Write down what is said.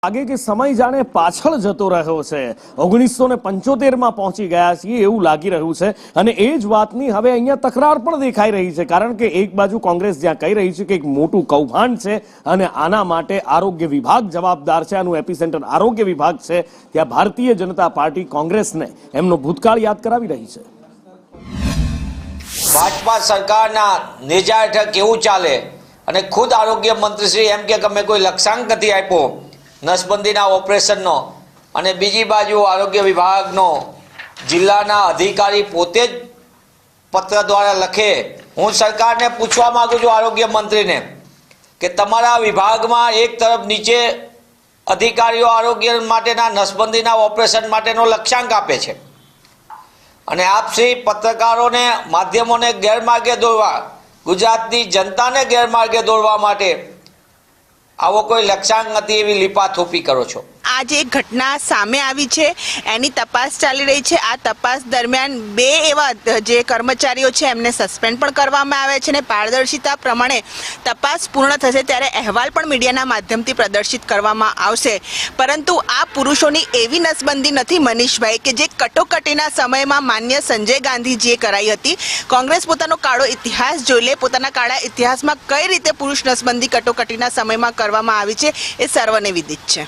आगे के समय जाने पाछळ जतो રહ્યો છે 1975 માં પહોંચી ગયા છીએ એવું લાગી રહ્યું છે અને એ જ વાતની હવે અહીંયા તકરાર પણ દેખાઈ રહી છે કારણ કે એક બાજુ કોંગ્રેસ જ્યાં કહી રહી છે કે એક મોટું કૌભાંડ છે અને આના માટે આરોગ્ય વિભાગ જવાબદાર છે, આનું એપિસેન્ટર આરોગ્ય વિભાગ છે, ત્યાં ભારતીય જનતા પાર્ટી કોંગ્રેસને એમનો ભૂતકાળ યાદ કરાવી રહી છે। ભાજપા સરકારના નેજા હેઠળ કેવું ચાલે અને ખુદ આરોગ્ય મંત્રીશ્રી એમ કે અમે કોઈ લક્ષ્યાંક નથી આપ્યો નસબંધીના ઓપરેશનનો અને બીજી બાજુ આરોગ્ય વિભાગનો જિલ્લાના અધિકારી પોતે જ પત્ર દ્વારા લખે। હું સરકારને પૂછવા માંગુ છું આરોગ્ય મંત્રીને કે તમારા વિભાગમાં એક તરફ નીચે અધિકારીઓ આરોગ્ય માટેના નસબંધીના ઓપરેશન માટેનો લક્ષ્યાંક આપે છે અને આપ શ્રી પત્રકારોને માધ્યમોને ગેરમાર્ગે દોરવા, ગુજરાતની જનતાને ગેરમાર્ગે દોરવા માટે આવો કોઈ લક્ષ્યાંક નથી એવી લીપાથોપી કરો છો। आज एक घटना सामे आवी छे एनी तपास चाली रही छे। आ तपास दरमियान बे एवा जे कर्मचारीओ छे एमने सस्पेन्ड पण करवामां आवे छे ने पारदर्शिता प्रमाणे तपास पूर्ण थशे त्यारे अहेवाल पण मीडियाना माध्यमथी प्रदर्शित करवामां आवशे। परंतु आ पुरुषोनी एवी नसबंधी नथी मनीषभाई के जे कटोकटीना समयमां मान्य संजय गांधीजीए कराई हती। कोंग्रेस पोतानो काळो इतिहास जोई ले, पोताना काळा इतिहासमां कई रीते पुरुष नसबंधी कटोकटीना समयमां करवामां आवी छे ए सर्वने विदित छे।